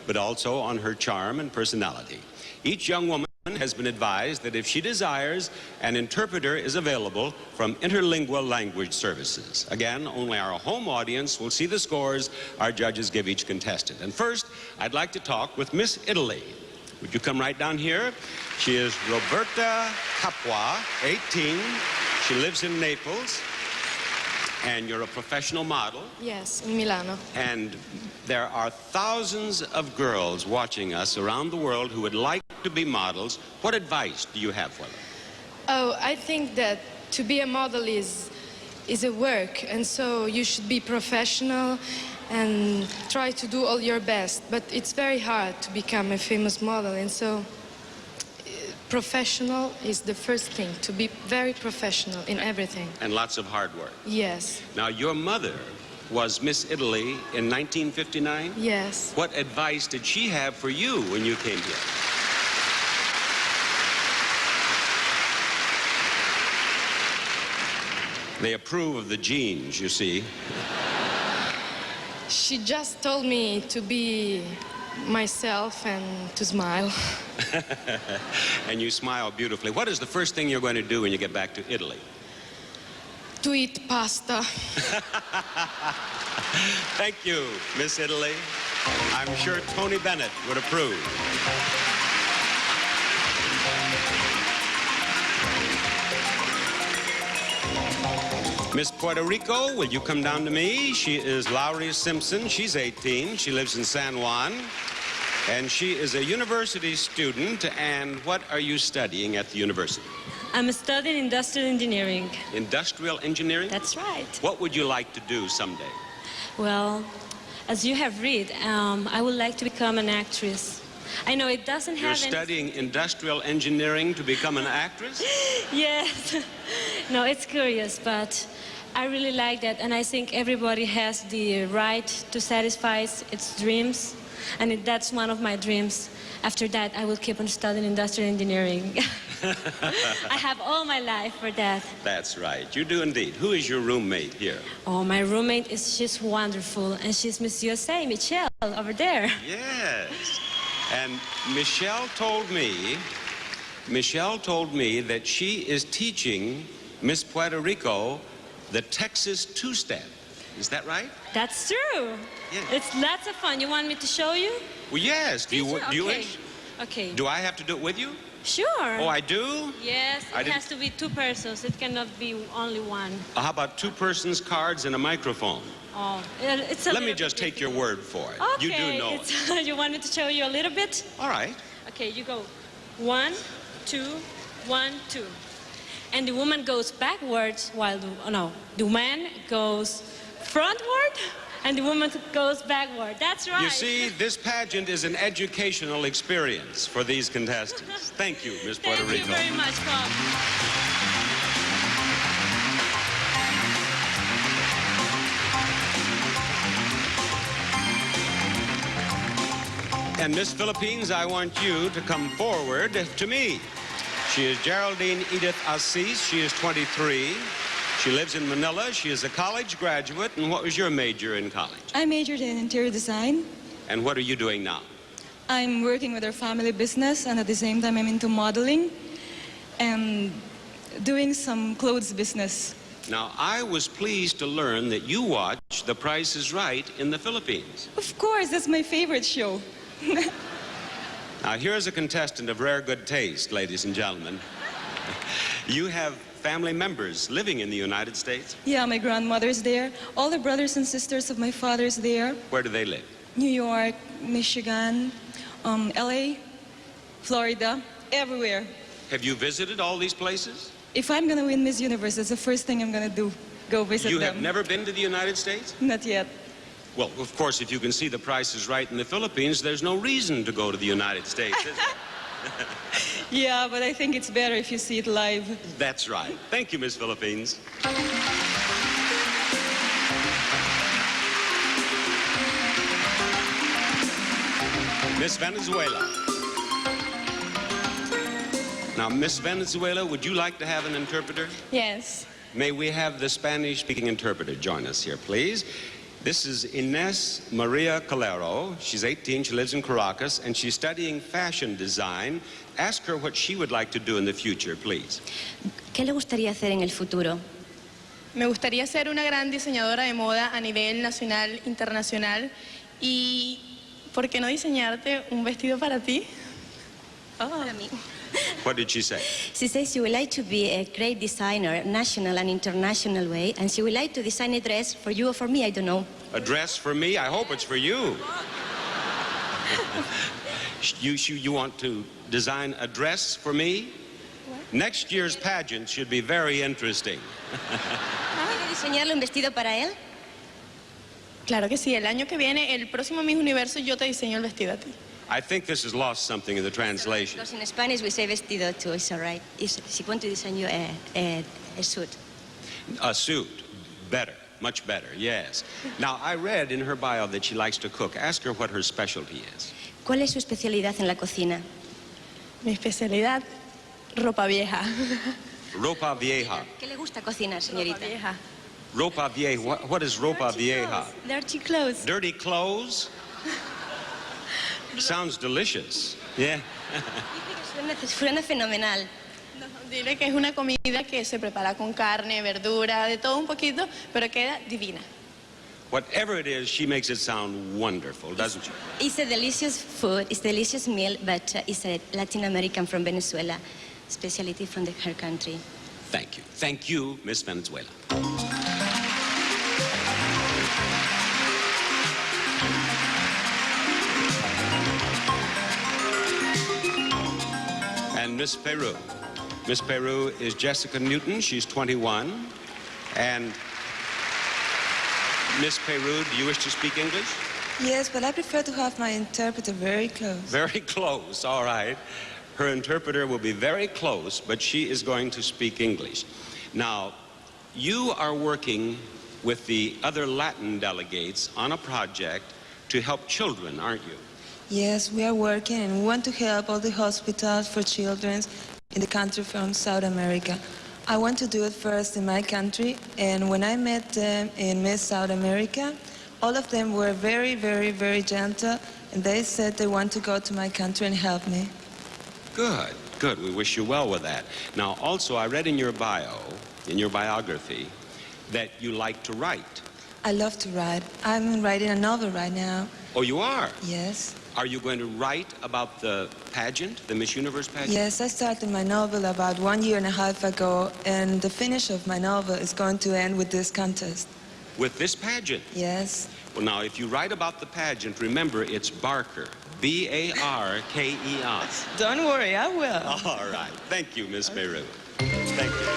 but also on her charm and personality. Each young woman has been advised that if she desires, an interpreter is available from interlingual language services. Again, only our home audience will see the scores our judges give each contestant. And first, I'd like to talk with Miss Italy. Would you come right down here? She is Roberta Capua, 18. She lives in Naples. And you're a professional model? Yes, in Milano. And there are thousands of girls watching us around the world who would like to be models. What advice do you have for them? Oh, I think that to be a model is a work, and so you should be professional and try to do all your best. But it's very hard to become a famous model, and so professional is the first thing, to be very professional in everything. And lots of hard work. Yes. Now, your mother was Miss Italy in 1959? Yes. What advice did she have for you when you came here? They approve of the genes, you see. She just told me to be myself and to smile. And you smile beautifully. What is the first thing you're going to do when you get back to Italy? To eat pasta. Thank you, Miss Italy. I'm sure Tony Bennett would approve. Miss Puerto Rico, will you come down to me? She is Lowry Simpson. She's 18. She lives in San Juan. And she is a university student. And what are you studying at the university? I'm studying industrial engineering. Industrial engineering? That's right. What would you like to do someday? Well, as you have read, I would like to become an actress. I know it doesn't have You're studying industrial engineering to become an actress? Yes. No, it's curious, but I really like that, and I think everybody has the right to satisfy its dreams, and that's one of my dreams. After that, I will keep on studying industrial engineering. I have all my life for that. That's right. You do indeed. Who is your roommate here? Oh, my roommate she's wonderful, and she's Miss USA, Michelle, over there. Yes. And Michelle told me that she is teaching Miss Puerto Rico the Texas two-step. Is that right? That's true. Yeah. It's lots of fun. You want me to show you? Well, yes. Do you wish? Okay. Do I have to do it with you? Sure. Oh, I do? Yes, it has to be two persons. It cannot be only one. How about two persons, cards, and a microphone? Oh, it's a Let me just take your word for it. Okay. You do know it. You want me to show you a little bit? All right. Okay, you go 1, 2, 1, 2. And the woman goes backwards while the man goes frontward and the woman goes backward. That's right. You see, this pageant is an educational experience for these contestants. Thank you, Miss Puerto Rico. Thank you very much, Bob. And Miss Philippines, I want you to come forward to me. She is Geraldine Edith Assis. She is 23. She lives in Manila. She is a college graduate. And what was your major in college? I majored in interior design. And what are you doing now? I'm working with our family business, and at the same time I'm into modeling and doing some clothes business. Now, I was pleased to learn that you watch The Price is Right in the Philippines. Of course, that's my favorite show. Now, here's a contestant of rare good taste, ladies and gentlemen. You have family members living in the United States? Yeah, my grandmother's there. All the brothers and sisters of my father's there. Where do they live? New York, Michigan, LA, Florida, everywhere. Have you visited all these places? If I'm gonna win Miss Universe, that's the first thing I'm gonna do. Go visit them. You have never been to the United States? Not yet. Well, of course, if you can see The Price is Right in the Philippines, there's no reason to go to the United States, is there? Yeah, but I think it's better if you see it live. That's right. Thank you, Miss Philippines. Miss Venezuela. Now, Miss Venezuela, would you like to have an interpreter? Yes. May we have the Spanish-speaking interpreter join us here, please? This is Ines Maria Calero. She's 18, she lives in Caracas, and she's studying fashion design. Ask her what she would like to do in the future, please. ¿Qué le gustaría hacer en el futuro? Me gustaría ser una gran diseñadora de moda a nivel nacional, internacional y, ¿por qué no diseñarte un vestido para ti? Para mí. What did she say? She says she would like to be a great designer, national and international way, and she would like to design a dress for you or for me, I don't know. A dress for me? I hope it's for you. You want to design a dress for me? What? Next year's pageant should be very interesting. ¿Quiere diseñarle un vestido para él? Claro que sí, el año que viene, el próximo Miss Universo, yo te diseño el vestido a ti. I think this has lost something in the translation. Because in Spanish we say vestido too, it's all right. She wants to design you a suit. A suit. Better. Much better, yes. Now, I read in her bio that she likes to cook. Ask her what her specialty is. ¿Cuál es su especialidad en la cocina? Mi especialidad, ropa vieja. Ropa vieja. ¿Qué le gusta cocinar, señorita? Ropa vieja. Ropa vieja. What is ropa vieja? Dirty clothes. Dirty clothes? Sounds delicious. Yeah. Suena fenomenal. No, dile que es una comida que se prepara con carne, verdura, de todo un poquito, pero queda divina. Whatever it is, she makes it sound wonderful, doesn't she? It's a delicious food, it's a delicious meal, but it's a Latin American from Venezuela, specialty from her country. Thank you. Thank you, Miss Venezuela. And Miss Peru. Miss Peru is Jessica Newton. She's 21. And Miss Peru, do you wish to speak English? Yes, but I prefer to have my interpreter very close. Very close, all right. Her interpreter will be very close, but she is going to speak English. Now, you are working with the other Latin delegates on a project to help children, aren't you? Yes, we are working and we want to help all the hospitals for children in the country from South America. I want to do it first in my country, and when I met them in Miss South America, all of them were very, very, very gentle, and they said they want to go to my country and help me. Good, good. We wish you well with that. Now, also, I read in your bio, in your biography, that you like to write. I love to write. I'm writing a novel right now. Oh, you are? Yes. Are you going to write about the pageant, the Miss Universe pageant? Yes, I started my novel about 1.5 years ago, and the finish of my novel is going to end with this contest. With this pageant? Yes. Well, now, if you write about the pageant, remember, it's Barker. B-A-R-K-E-R. Don't worry, I will. All right. Thank you, Miss Peru. Thank you.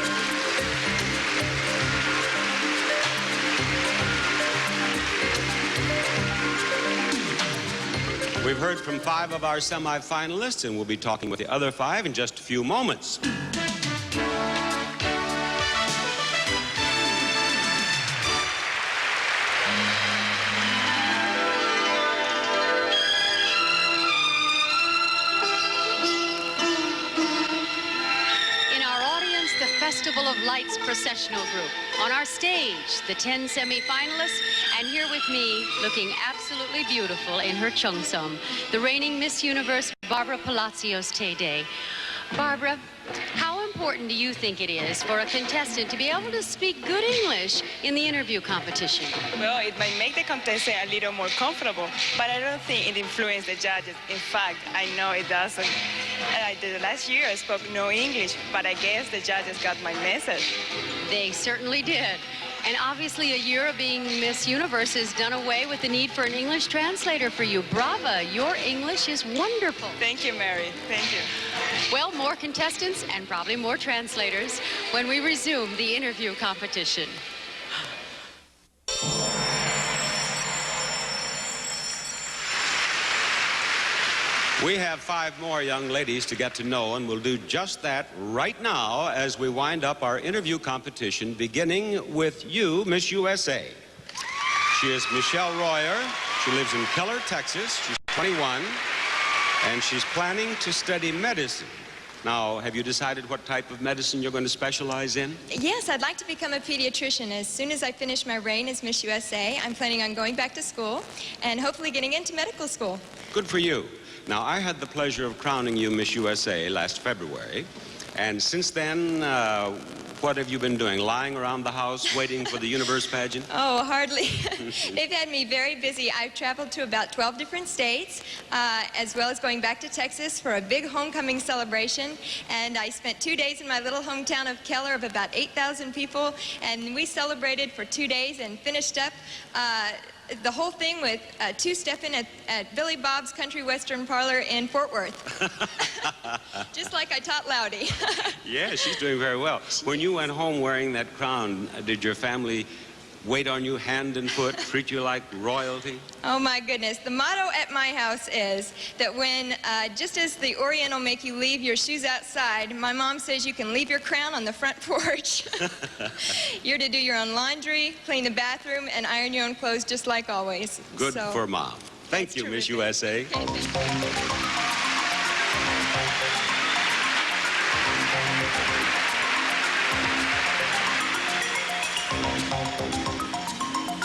We've heard from 5 of our semifinalists, and we'll be talking with the other 5 in just a few moments. Festival of Lights processional group. On our stage, the 10 semi-finalists, and here with me, looking absolutely beautiful in her cheongsam, the reigning Miss Universe, Barbara Palacios Tede. Barbara, how important do you think it is for a contestant to be able to speak good English in the interview competition? Well, it might make the contestant a little more comfortable, but I don't think it influences the judges. In fact, I know it doesn't. The last year I spoke no English, but I guess the judges got my message. They certainly did. And obviously a year of being Miss Universe has done away with the need for an English translator for you. Brava, your English is wonderful. Thank you, Mary. Thank you. Well, more contestants and probably more translators when we resume the interview competition. We have 5 more young ladies to get to know, and we'll do just that right now as we wind up our interview competition, beginning with you, Miss USA. She is Michelle Royer. She lives in Keller, Texas. She's 21, and she's planning to study medicine Now, have you decided what type of medicine you're going to specialize in? Yes, I'd like to become a pediatrician. As soon as I finish my reign as Miss USA, I'm planning on going back to school and hopefully getting into medical school. Good for you. Now, I had the pleasure of crowning you Miss USA last February. And since then, what have you been doing? Lying around the house waiting for the Universe Pageant? Oh, hardly. They've had me very busy. I've traveled to about 12 different states, as well as going back to Texas for a big homecoming celebration. And I spent 2 days in my little hometown of Keller of about 8,000 people. And we celebrated for 2 days and finished up the whole thing with two-stepping at Billy Bob's Country Western Parlor in Fort Worth. Just like I taught Loudy. Yeah, she's doing very well. When you went home wearing that crown, did your family wait on you hand and foot, treat you like royalty? Oh my goodness. The motto at my house is that when, just as the Oriental make you leave your shoes outside, my mom says you can leave your crown on the front porch. You're to do your own laundry, clean the bathroom, and iron your own clothes just like always. Good for Mom. Thank you, Miss USA.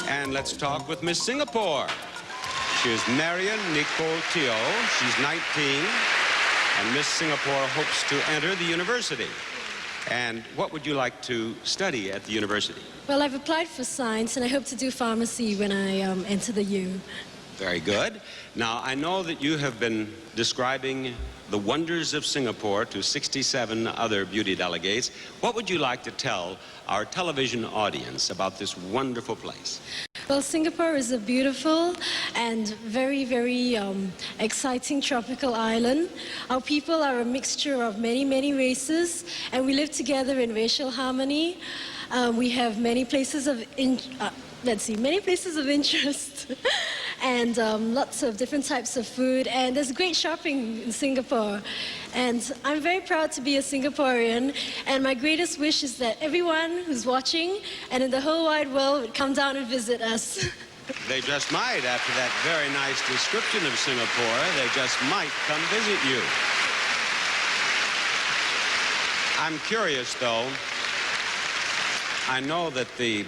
And let's talk with Miss Singapore. She is Marion Nicole Teo. She's 19, and Miss Singapore hopes to enter the university. And what would you like to study at the university? Well, I've applied for science, and I hope to do pharmacy when I enter the U. Very good. Now, I know that you have been describing the wonders of Singapore to 67 other beauty delegates. What would you like to tell our television audience about this wonderful place? Well, Singapore is a beautiful and very, very exciting tropical island. Our people are a mixture of many, many races, and we live together in racial harmony. We have many places of many places of interest and lots of different types of food, and there's great shopping in Singapore. And I'm very proud to be a Singaporean, and my greatest wish is that everyone who's watching and in the whole wide world would come down and visit us. They just might, after that very nice description of Singapore, they just might come visit you. I'm curious, though. I know that the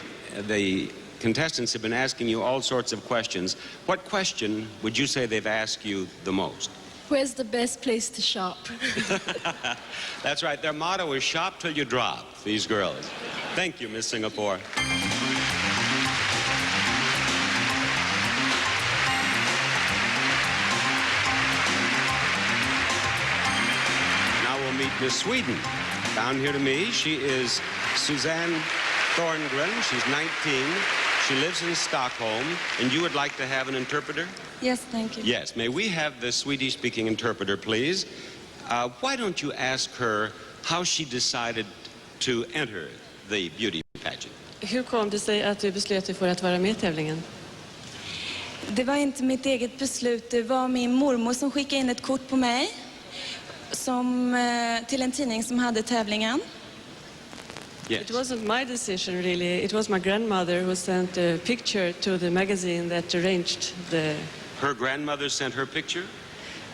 contestants have been asking you all sorts of questions. What question would you say they've asked you the most? Where's the best place to shop? That's right. Their motto is shop till you drop, these girls. Thank you, Miss Singapore. Now we'll meet Miss Sweden. Down here to me, she is Suzanne Thorngren. She's 19. She lives in Stockholm, and you would like to have an interpreter? Yes, thank you. Yes. May we have the Swedish-speaking interpreter, please? Why don't you ask her how she decided to enter the beauty pageant? Hur kom det sig att du beslöt dig för att vara med i tävlingen? Det var inte mitt eget beslut. Det var min mormor som skickade in ett kort på mig till en tidning som hade tävlingen. Yes. It wasn't my decision, really. It was my grandmother who sent a picture to the magazine that arranged the... Her grandmother sent her picture?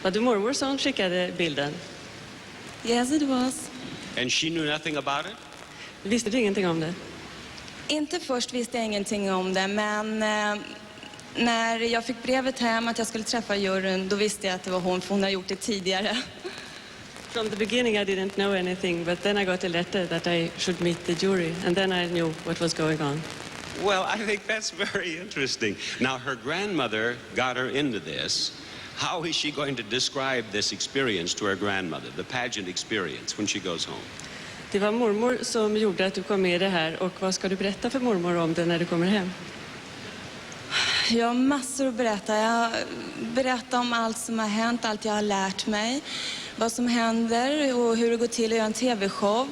Var det mormor som skickade bilden? Yes, it was. And she knew nothing about it? Visste du ingenting om det? Inte först visste jag ingenting om det, men när jag fick brevet hem att jag skulle träffa juryn, då visste jag att det var hon, för hon har gjort det tidigare. From the beginning I didn't know anything, but then I got a letter that I should meet the jury, and then I knew what was going on. Well, I think that's very interesting. Now, her grandmother got her into this. How is she going to describe this experience to her grandmother, the pageant experience, when she goes home? Det var mormor som gjorde att du kom med i det här, och vad ska du berätta för mormor om det när du kommer hem? Jag har massor att berätta. Jag berättar om allt som har hänt, allt jag har lärt mig, vad som händer och hur det går till att göra en tv-show,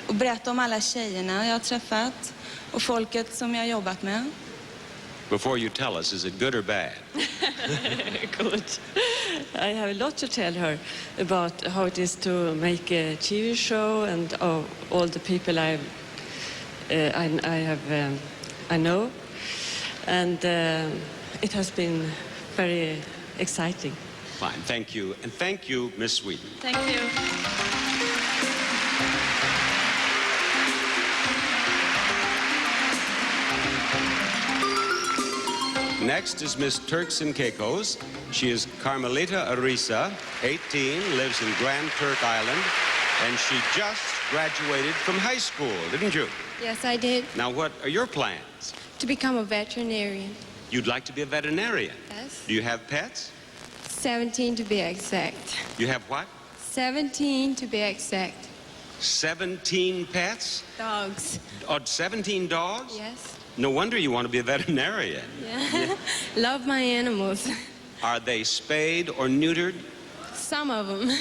och berätta om alla tjejerna jag har träffat och folket som jag har jobbat med. Before you tell us, is it good or bad? Good. I have a lot to tell her about how it is to make a TV show and all the people I know, and it has been very exciting. Fine, thank you. And thank you, Miss Sweden. Thank you. Next is Miss Turks and Caicos. She is Carmelita Arisa, 18, lives in Grand Turk Island, and she just graduated from high school, didn't you? Yes, I did. Now, what are your plans? To become a veterinarian. You'd like to be a veterinarian? Yes. Do you have pets? 17 to be exact. You have what? 17 to be exact. 17 pets? Dogs. Oh, 17 dogs? Yes. No wonder you want to be a veterinarian. Yeah. Love my animals. Are they spayed or neutered? Some of them.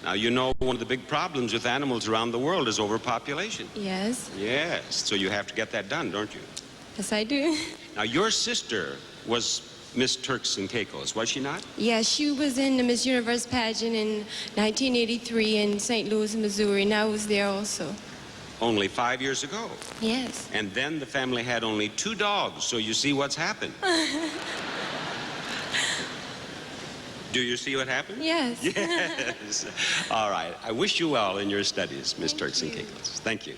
Now, you know one of the big problems with animals around the world is overpopulation. Yes. Yes, so you have to get that done, don't you? Yes, I do. Now, your sister was Miss Turks and Caicos, was she not? Yeah, she was in the Miss Universe Pageant in 1983 in St. Louis, Missouri, and I was there also. Only 5 years ago. Yes. And then the family had only 2 dogs, so you see what's happened. Do you see what happened? Yes. Yes. All right. I wish you well in your studies, Miss Turks and Caicos. Thank you.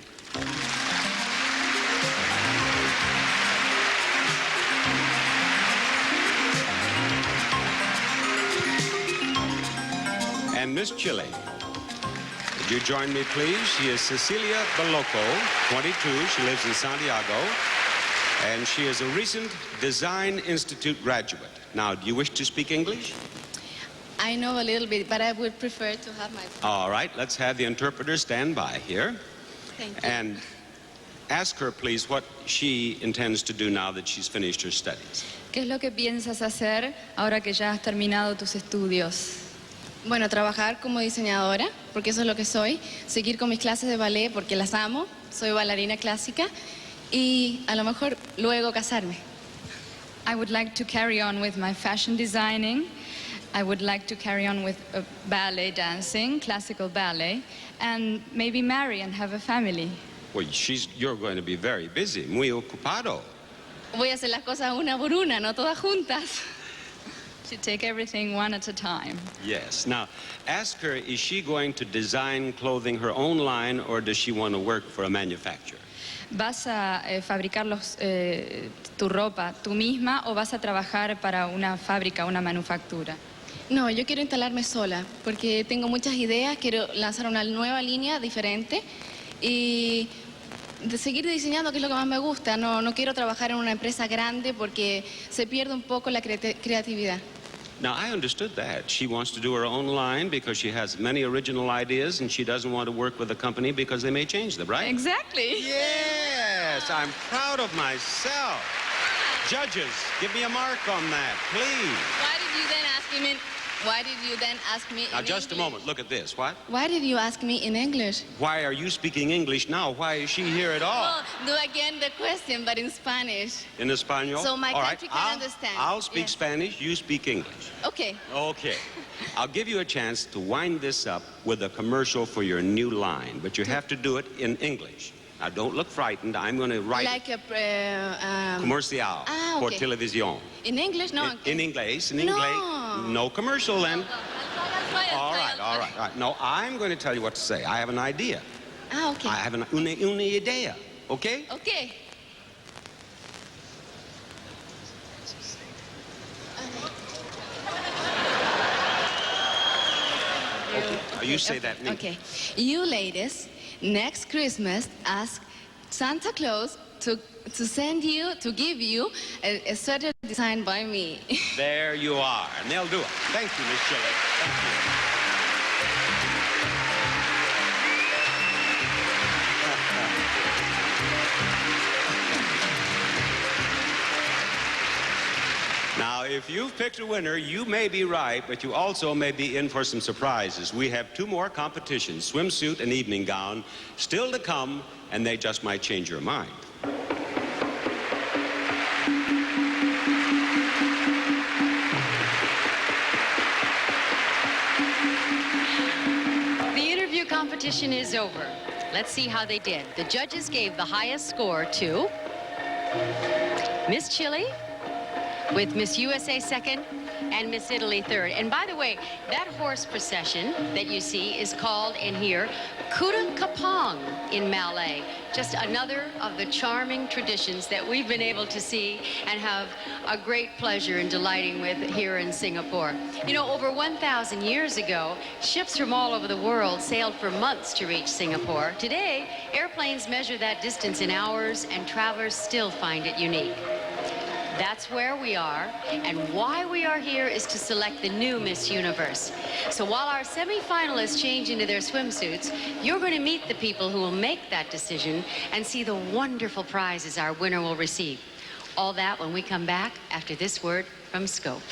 And Miss Chile. Would you join me, please? She is Cecilia Baloco, 22. She lives in Santiago. And she is a recent Design Institute graduate. Now, do you wish to speak English? I know a little bit, but I would prefer to have my... All right, let's have the interpreter stand by here. Thank you. And ask her, please, what she intends to do now that she's finished her studies. ¿Qué es lo que piensas hacer ahora que ya has terminado tus estudios? Bueno, trabajar como diseñadora, porque eso es lo que soy. Seguir con mis clases de ballet, porque las amo. Soy bailarina clásica. Y a lo mejor luego casarme. I would like to carry on with my fashion designing. I would like to carry on with ballet dancing, classical ballet, and maybe marry and have a family. Well, you're going to be very busy, muy ocupado. Voy a hacer las cosas una por una, no todas juntas. To take everything one at a time. Yes. Now, ask her, is she going to design clothing her own line, or does she want to work for a manufacturer? ¿Vas a fabricar tu ropa tú misma o vas a trabajar para una fábrica, una manufactura? No, yo quiero instalarme sola, porque tengo muchas ideas, quiero lanzar una nueva línea diferente y de seguir diseñando, que es lo que más me gusta. No quiero trabajar en una empresa grande porque se pierde un poco la creatividad. Now, I understood that. She wants to do her own line because she has many original ideas and she doesn't want to work with a company because they may change them, right? Exactly. Yes, I'm proud of myself. Judges, give me a mark on that, please. Why did you then ask me Now, just a moment. Look at this. What? Why did you ask me in English? Why are you speaking English now? Why is she here at all? Well, do again the question, but in Spanish. In Espanol? So my all country right. can understand. I'll speak Yes. Spanish. You speak English. Okay. Okay. I'll give you a chance to wind this up with a commercial for your new line, but you have to do it in English. Now, don't look frightened. I'm going to write Like a... comercial por okay. televisión. In English? No. In inglés, in No. inglés. No commercial then. All right. No, I'm going to tell you what to say. I have an idea. Ah, okay. I have una idea, okay? Okay. Now, you say that in English. Okay. You ladies, next Christmas, ask Santa Claus to give you a sweater designed by me. There you are, and they'll do it. Thank you, Miss Chile. Thank you. Now, if you've picked a winner, you may be right, but you also may be in for some surprises. We have 2 more competitions, swimsuit and evening gown, still to come, and they just might change your mind. The interview competition is over. Let's see how they did. The judges gave the highest score to Miss Chile, with Miss USA second, and Miss Italy third. And by the way, that horse procession that you see is called in here Kuda Kapong in Malay. Just another of the charming traditions that we've been able to see and have a great pleasure in delighting with here in Singapore. You know, over 1,000 years ago, ships from all over the world sailed for months to reach Singapore. Today, airplanes measure that distance in hours, and travelers still find it unique. That's where we are, and why we are here is to select the new Miss Universe. So while our semi-finalists change into their swimsuits, you're going to meet the people who will make that decision and see the wonderful prizes our winner will receive. All that when we come back after this word from Scope.